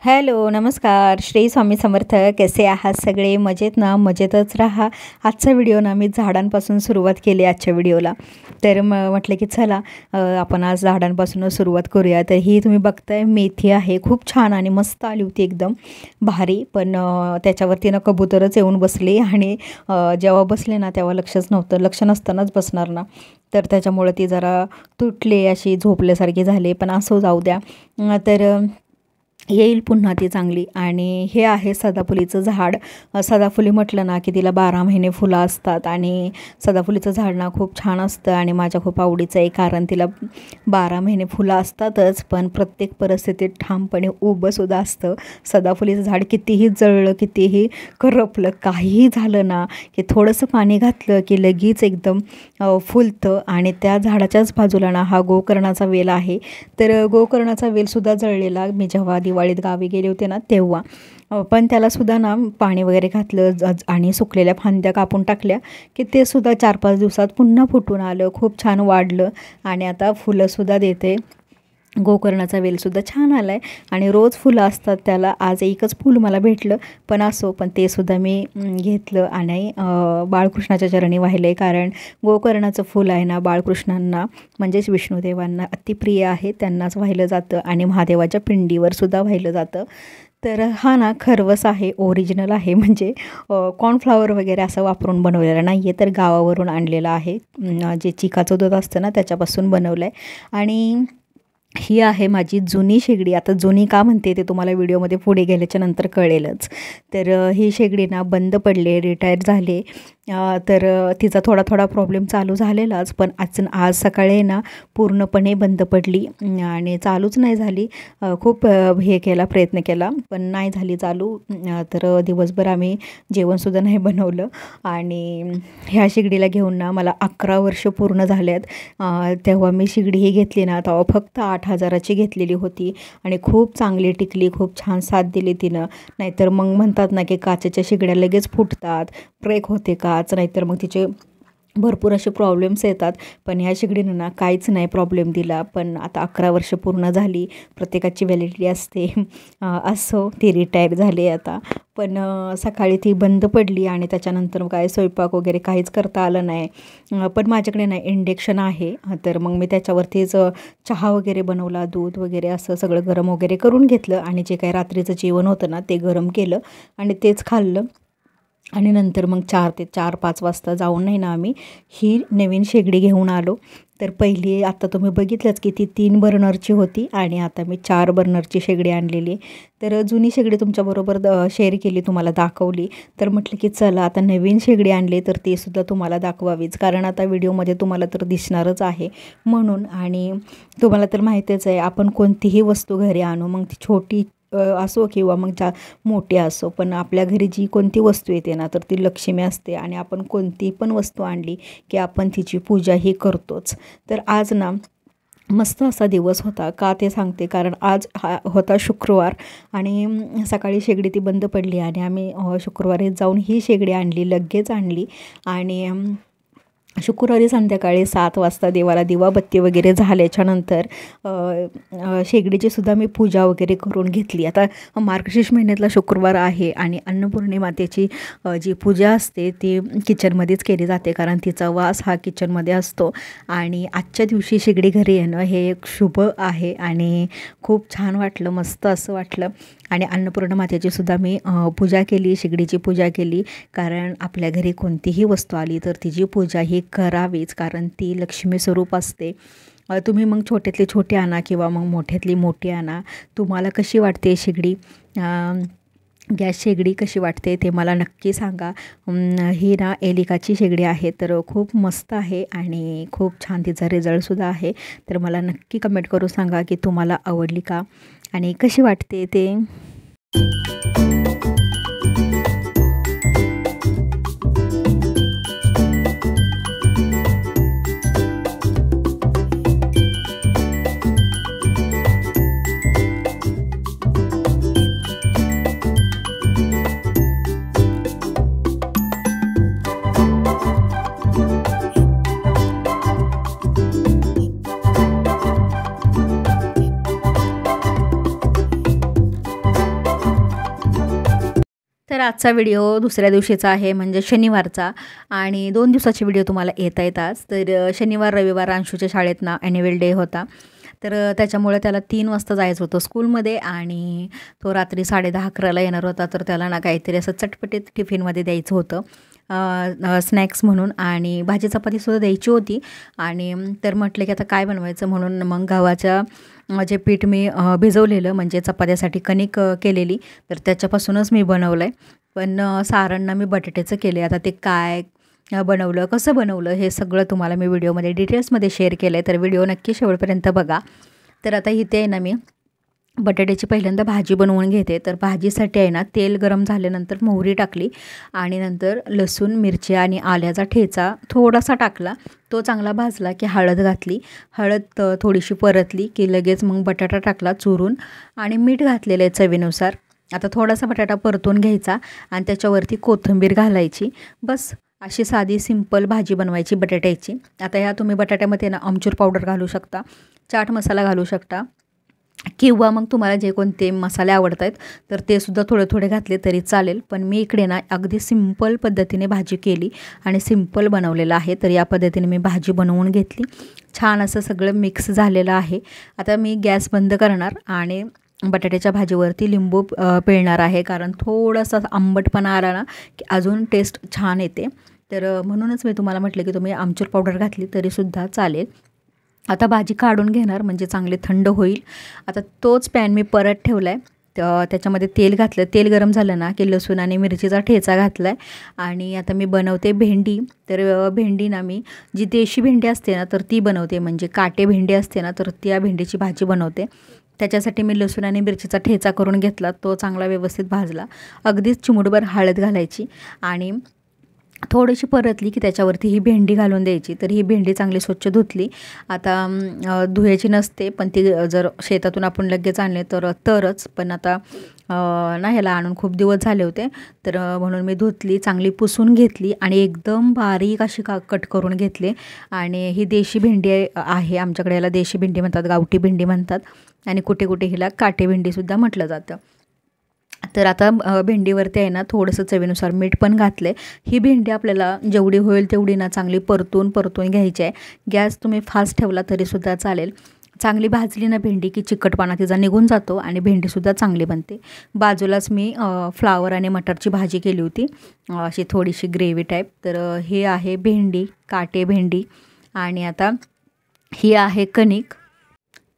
Hello, नमस्कार. श्री स्वामी समर्थ. कसे आहात सगळे? मजेत ना? मजेतच राहा. आजचा व्हिडिओ ना मी झाडांपासून सुरुवात केली आजच्या व्हिडिओला. तर म्हटलं की चला आपण आज झाडांपासूनच सुरुवात करूया. तर ही तुम्ही बघताय मेथी आहे. खूप छान आणि मस्त आली होती, एकदम भारी. पण त्याच्यावरती ना कबूतरच येऊन बसले आणि जेव्हा बसले ना तेव्हा लक्षच नव्हतं. लक्ष नसतानाच बसणार ना, तर त्याच्यामुळे ती जरा तुटले, अशी झोपल्यासारखी झाली. पण असं जाऊ द्या. तर येईल पुन्हा ती चांगली. आणि हे आहे सदाफुलीचं झाड. सदाफुली म्हटलं ना की तिला 12 महिने फुलं असतात आणि सदाफुलीचं झाड ना खूप छान असतं आणि माझ्या खूप आवडीचं आहे, कारण तिला 12 महिने फुलं असतातच, पण प्रत्येक परिस्थितीत ठामपणे उभंसुद्धा असतं. सदाफुलीचं झाड कितीही जळलं, कितीही करपलं, काहीही झालं ना की थोडंसं पाणी घातलं की लगेच एकदम फुलतं. आणि त्या झाडाच्याच बाजूला ना हा गोकर्णाचा वेल आहे. तर गोकर्णाचा वेलसुद्धा जळलेला मी जेव्हा दिवाळीत गावी गेले होते ना तेव्हा. पण त्यालासुद्धा ना पाणी वगैरे घातलं आणि सुकलेल्या फांद्या कापून टाकल्या की ते सुद्धा 4-5 दिवसात पुन्हा फुटून आलं. खूप छान वाढलं आणि आता फुलंसुद्धा देते. गोकर्णाचा वेलसुद्धा छान आला आहे आणि रोज फुलं असतात त्याला. आज एकच फूल मला भेटलं, पण असो, पण ते सुद्धा मी घेतलं आणि बाळकृष्णाच्या चरणी वाहिलं आहे. कारण गोकर्णाचं फूल आहे ना बाळकृष्णांना म्हणजेच विष्णुदेवांना अतिप्रिय आहे, त्यांनाच वाहिलं जातं आणि महादेवाच्या पिंडीवर सुद्धा वाहिलं जातं. तर हा ना खरवस आहे, ओरिजिनल आहे, म्हणजे कॉर्नफ्लॉवर वगैरे असं वापरून बनवलेला नाही आहे, तर गावावरून आणलेला आहे. जे चिकाचं दूध असतं ना त्याच्यापासून बनवलं आहे. आणि ही आहे माझी जुनी शेगडी. आता जुनी का म्हणते ते तुम्हाला व्हिडिओमध्ये पुढे गेल्याच्या नंतर कळेलच. तर ही शेगडी ना बंद पडले, रिटायर झाले. तर तिचा थोडा प्रॉब्लेम चालू झालेलाच, पण आज सकाळी ना पूर्णपणे बंद पडली आणि चालूच नाही झाली. खूप हे केला, प्रयत्न केला, पण नाही झाली चालू. तर दिवसभर आम्ही जेवणसुद्धा नाही बनवलं. आणि ह्या शेगडीला घेऊन ना मला 11 वर्ष पूर्ण झाल्यात. तेव्हा मी शेगडी ही घेतली ना तेव्हा फक्त 8,000ची घेतलेली होती आणि खूप चांगली टिकली, खूप छान साथ दिली तिनं. नाहीतर मग म्हणतात ना की काचेच्या शेगड्या लगेच फुटतात, ब्रेक होते काच, नाहीतर मग तिचे भरपूर असे प्रॉब्लेम्स येतात. पण ह्या शेगडीनं ना काहीच नाही प्रॉब्लेम दिला. पण आता 11 वर्ष पूर्ण झाली, प्रत्येकाची व्हॅलिडिटी असते. असो, ती रिटायर झाली आता. पण सकाळी ती बंद पडली आणि त्याच्यानंतर काय स्वयंपाक वगैरे काहीच करता आलं नाही. पण माझ्याकडे ना इंडक्शन आहे, तर मग मी त्याच्यावरतीच चहा वगैरे बनवला, दूध वगैरे असं सगळं गरम वगैरे करून घेतलं आणि जे काही रात्रीचं जेवण होतं ना ते गरम केलं आणि तेच खाल्लं. आणि नंतर मग 4 ते 4-5 वाजता जाऊन नाही ना आम्ही ही नवीन शेगडी घेऊन आलो. तर पहिली आता तुम्ही बघितलंच की ती 3 बर्नरची होती आणि आता मी 4 बर्नरची शेगडी आणलेली. तर जुनी शेगडी तुमच्याबरोबर शेअर केली, तुम्हाला दाखवली. तर म्हटलं की चला आता नवीन शेगडी आणली तर ती सुद्धा तुम्हाला दाखवावीच, कारण आता व्हिडिओमध्ये तुम्हाला तर दिसणारच आहे म्हणून. आणि तुम्हाला तर माहितीच आहे, आपण कोणतीही वस्तू घरी आणू, मग ती छोटी असो किंवा मग मोठी असो, पण आपल्या घरी जी कोणती वस्तू येते ना तर ती लक्ष्मी असते आणि आपण कोणती पण वस्तू आणली की आपण तिची पूजा ही करतोच. तर आज ना मस्त असा दिवस होता. का ते सांगते, कारण आज हा होता शुक्रवार आणि सकाळी शेगडी ती बंद पडली आणि आम्ही शुक्रवारी जाऊन ही शेगडी आणली, लगेच आणली. आणि शुक्रवारी संध्याकाळी 7 वाजता देवाला दिवाबत्ती वगैरे झाल्याच्यानंतर शेगडीची सुद्धा मी पूजा वगैरे करून घेतली. आता मार्गशीर्ष महिन्यातला शुक्रवार आहे आणि अन्नपूर्णी मातेची जी पूजा असते ती किचनमध्येच केली जाते, कारण तिचा वास हा किचनमध्ये असतो. आणि आजच्या दिवशी शेगडी घरी येणं हे एक शुभ आहे आणि खूप छान वाटलं, मस्त असं वाटलं. आणि अन्नपूर्णा मातेची सुद्धा मी पूजा केली, शेगडीची पूजा केली, कारण आपल्या घरी कोणतीही वस्तू आली तर तिची पूजा ही करावीच, कारण ती लक्ष्मी स्वरूप असते. तुम्ही मग छोट्यातली छोटी आणा किंवा मग मोठ्यातली मोठी आणा. तुम्हाला कशी वाटते शेगडी, गॅस शेगडी कशी वाटते ते मला नक्की सांगा. ही ना एलिकाची शेगडी आहे, तर खूप मस्त आहे आणि खूप छान तिचा रिझल्टसुद्धा आहे. तर मला नक्की कमेंट करून सांगा की तुम्हाला आवडली का आणि कशी वाटते ते. तर आजचा व्हिडिओ दुसऱ्या दिवशीचा आहे, म्हणजे शनिवारचा, आणि 2 दिवसाचे व्हिडिओ तुम्हाला येत आज. तर शनिवार रविवार अंशूच्या शाळेतनं ॲन्युअल डे होता. तर त्याच्यामुळे त्याला 3 वाजता जायचं होतं स्कूलमध्ये, आणि तो रात्री 10:30-11ला येणार होता. तर त्याला ना काहीतरी असं चटपटीत टिफिनमध्ये द्यायचं होतं, स्नॅक्स म्हणून, आणि भाजी चपातीसुद्धा द्यायची होती. आणि तर म्हटलं की आता काय बनवायचं, म्हणून मग गव्हाच्या जे पीठ मी भिजवलेलं, म्हणजे चपात्यासाठी कणिक केलेली, तर त्याच्यापासूनच मी बनवलं आहे. पण सारणना मी बटाट्याचं केले. आता ते काय बनवलं, कसं बनवलं, हे सगळं तुम्हाला मी व्हिडिओमध्ये डिटेल्समध्ये शेअर केलं आहे. तर व्हिडिओ नक्की शेवटपर्यंत बघा. तर आता इथे आहे ना, मी बटाट्याची पहिल्यांदा भाजी बनवून घेते. तर भाजीसाठी आहे ना, तेल गरम झाल्यानंतर मोहरी टाकली, आणि नंतर लसूण, मिरची आणि आल्याचा ठेचा थोडासा टाकला. तो चांगला भाजला की हळद घातली. हळद थोडीशी परतली की लगेच मग बटाटा टाकला चुरून, आणि मीठ घातलेलं आहे चवीनुसार. आता थोडासा बटाटा परतून घ्यायचा आणि त्याच्यावरती कोथिंबीर घालायची. बस अशी साधी सिंपल भाजी बनवायची बटाट्याची. आता ह्या तुम्ही बटाट्यामध्ये ना आमचूर पावडर घालू शकता, चाट मसाला घालू शकता, किंवा मग तुम्हाला जे कोणते मसाले आवडत आहेत तर ते सुद्धा थोडे थोडे घातले तरी चालेल. पण मी इकडे ना अगदी सिंपल पद्धतीने भाजी केली आणि सिंपल बनवलेलं आहे. तर या पद्धतीने मी भाजी बनवून घेतली. छान असं सगळं मिक्स झालेलं आहे. आता मी गॅस बंद करणार आणि बटाट्याच्या भाजीवरती लिंबू पिळणार आहे, कारण थोडासा आंबटपणा आला ना की अजून टेस्ट छान येते. तर म्हणूनच मी तुम्हाला म्हटलं की तुम्ही आमचूर पावडर घातली तरीसुद्धा चालेल. आता भाजी काढून घेणार, म्हणजे चांगले थंड होईल. आता तोच पॅन मी परत ठेवला आहे. त्याच्यामध्ये तेल घातलं. तेल गरम झालं ना की लसूण आणि मिरचीचा ठेचा घातला आहे. आणि आता मी बनवते भेंडी. तर भेंडी ना मी जी देशी भेंडी असते ना तर ती बनवते, म्हणजे काटे भेंडी असते ना तर त्या भेंडीची भाजी बनवते. त्याच्यासाठी मी लसूण आणि मिरचीचा ठेचा करून घेतला. तो चांगला व्यवस्थित भाजला. अगदीच चिमूटभर हळद घालायची आणि थोडीशी परतली की त्याच्यावरती ही भेंडी घालून द्यायची. तर ही भेंडी चांगली स्वच्छ धुतली. आता धुयाची नसते, पण ती जर शेतातून आपण लगेच आणले तरच. पण आता ना ह्याला आणून खूप दिवस झाले होते, तर म्हणून मी धुतली, चांगली पुसून घेतली आणि एकदम बारीक अशी कट करून घेतली. आणि ही देशी भेंडी आहे, आमच्याकडे याला देशी भेंडी म्हणतात, गावठी भेंडी म्हणतात, आणि कुठे कुठे हिला काटे भेंडीसुद्धा म्हटलं जातं. तर आता भेंडीवरती आहे ना थोडंसं चवीनुसार मीठ पण घातलं आहे. ही भेंडी आपल्याला जेवढी होईल तेवढी ना चांगली परतून घ्यायची आहे. गॅस तुम्ही फास्ट ठेवला तरीसुद्धा चालेल. चांगली भाजली ना भेंडी की चिकटपणा तिचा निघून जातो आणि भेंडीसुद्धा चांगली बनते. बाजूलाच मी फ्लावर आणि मटरची भाजी केली होती, अशी थोडीशी ग्रेव्ही टाईप. तर हे आहे भेंडी, काटे भेंडी, आणि आता ही आहे कणिक.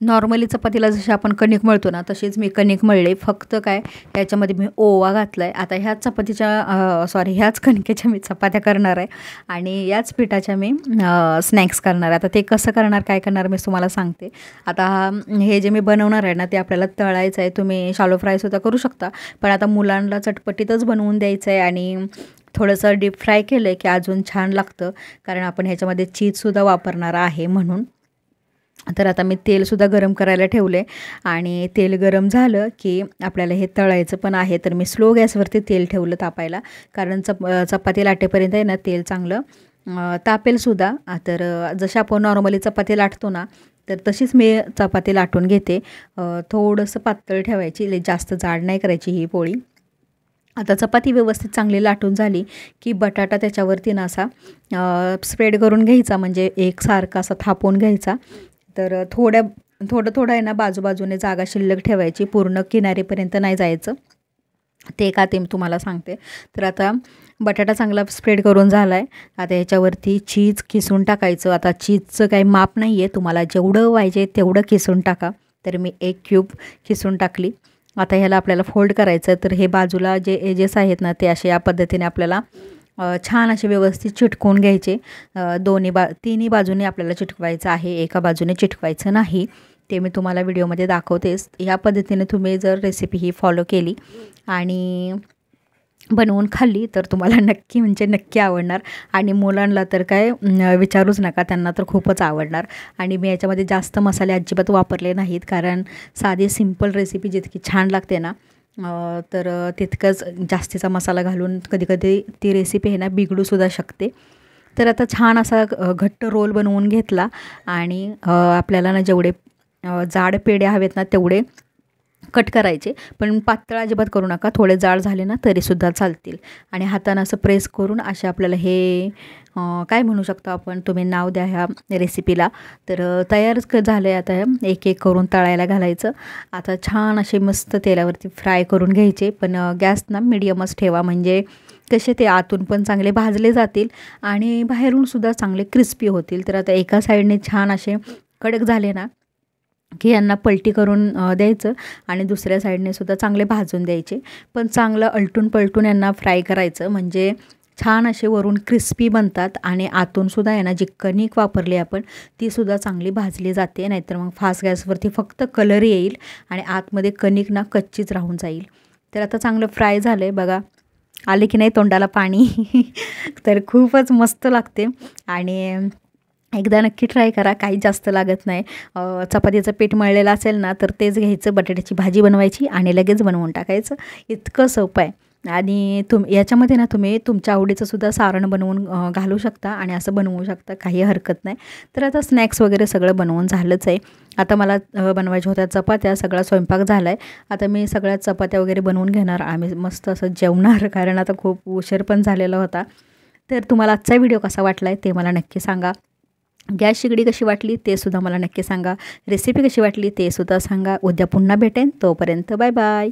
नॉर्मली चपातीला जशी आपण कणिक मळतो ना तशीच मी कणिक मळले, फक्त काय याच्यामध्ये मी ओवा घातला आहे. आता ह्याच ह्याच कणकेच्या मी चपात्या करणार आहे आणि याच पिठाच्या मी स्नॅक्स करणार आहे. आता ते कसं करणार, काय करणार मी तुम्हाला सांगते. आता हे जे मी बनवणार आहे ना ते आपल्याला तळायचं आहे. तुम्ही शालो फ्रायसुद्धा करू शकता, पण आता मुलांना चटपटीतच बनवून द्यायचं आहे आणि थोडंसं डीप फ्राय केलं आहे की अजून छान लागतं, कारण आपण ह्याच्यामध्ये चीजसुद्धा वापरणार आहे म्हणून. तर आता मी तेलसुद्धा गरम करायला ठेवले आणि तेल गरम झालं की आपल्याला हे तळायचं पण आहे. तर मी स्लो गॅसवरती तेल ठेवलं तापायला, कारण चपाती लाटेपर्यंत आहे ना तेल चांगलं तापेलसुद्धा. तर जसं आपण नॉर्मली चपाती लाटतो ना तर तशीच मी चपाती लाटून घेते. थोडंसं पातळ ठेवायची, जास्त जाड नाही करायची ही पोळी. आता चपाती व्यवस्थित चांगली लाटून झाली की बटाटा त्याच्यावरती ना असा स्प्रेड करून घ्यायचा, म्हणजे एकसारखा असा थापून घ्यायचा. तर थोडं आहे ना बाजूबाजूने जागा शिल्लक ठेवायची, पूर्ण किनारीपर्यंत नाही जायचं. ते का ते तुम्हाला सांगते. तर आता बटाटा चांगला स्प्रेड करून झाला आहे. आता ह्याच्यावरती चीज किसून टाकायचं. आता चीजचं काही माप नाही आहे, तुम्हाला जेवढं पाहिजे तेवढं किसून टाका. तर मी 1 क्यूब किसून टाकली. आता ह्याला आपल्याला फोल्ड करायचं. तर हे बाजूला जे एजेस आहेत ना ते असे या पद्धतीने आपल्याला छान असे व्यवस्थित चिटकवून घ्यायचे. तिन्ही बाजूने आपल्याला चिटकवायचं आहे, एका बाजूने चिटकवायचं नाही. ते मी तुम्हाला व्हिडिओमध्ये दाखवतेच. ह्या पद्धतीने तुम्ही जर रेसिपी ही फॉलो केली आणि बनवून खाल्ली तर तुम्हाला नक्की आवडणार. आणि मुलांना तर काय विचारूच नका, त्यांना तर खूपच आवडणार. आणि मी याच्यामध्ये जास्त मसाले अजिबात वापरले नाहीत, कारण साधी सिंपल रेसिपी जितकी छान लागते ना तर तितकंच जास्तीचा मसाला घालून कधी ती रेसिपी आहे ना बिघडूसुद्धा शकते. तर आता छान असा घट्ट रोल बनवून घेतला आणि आपल्याला ना जेवढे जाड पेढे हवेत ना तेवढे कट करायचे, पण पातळ अजिबात करू नका. थोडे जाड झाले ना तरीसुद्धा चालतील. आणि हातानं असं प्रेस करून असे आपल्याला हे काय म्हणू शकतो आपण, तुम्ही नाव द्या ह्या रेसिपीला. तर तयारच झालं आहे. आता एक एक करून तळायला घालायचं. आता छान असे मस्त तेलावरती फ्राय करून घ्यायचे, पण गॅस ना मीडियमच ठेवा, म्हणजे कसे ते आतून पण चांगले भाजले जातील आणि बाहेरूनसुद्धा चांगले क्रिस्पी होतील. तर आता एका साईडने छान असे कडक झाले ना की यांना पलटी करून द्यायचं आणि दुसऱ्या साईडने सुद्धा चांगले भाजून द्यायचे. पण चांगलं अलटून पलटून यांना फ्राय करायचं, म्हणजे छान असे वरून क्रिस्पी बनतात आणि आतूनसुद्धा यांना जी कणिक वापरली आपण तीसुद्धा चांगली भाजली जाते. नाहीतर मग फास्ट गॅसवरती फक्त कलर येईल आणि आतमध्ये कणिक ना कच्चीच राहून जाईल. तर आता चांगलं फ्राय झालं आहे बघा, आले की नाही तोंडाला पाणी. तर खूपच मस्त लागते आणि एकदा नक्की ट्राय करा, काही जास्त लागत नाही. चपातीचं पीठ मळलेलं असेल ना तर तेच घ्यायचं, बटाट्याची भाजी बनवायची आणि लगेच बनवून टाकायचं. इतकं सोपं आहे. आणि याच्यामध्ये ना तुम्ही तुमच्या आवडीचंसुद्धा सारण बनवून घालू शकता आणि असं बनवू शकता, काही हरकत नाही. तर आता स्नॅक्स वगैरे सगळं बनवून झालंच आहे. आता मला बनवायच्या होत्या चपात्या, सगळा स्वयंपाक झाला आहे. आता मी सगळ्या चपात्या वगैरे बनवून घेणार, आम्ही मस्त असं जेवणार, कारण आता खूप उशीर पण झालेला होता. तर तुम्हाला आजचा व्हिडिओ कसा वाटला आहे ते मला नक्की सांगा. गॅस शेगडी कशी वाटली ते सुद्धा मला नक्की सांगा. रेसिपी कशी वाटली ते सुद्धा सांगा. उद्या पुन्हा भेटेन, तोपर्यंत बाय बाय.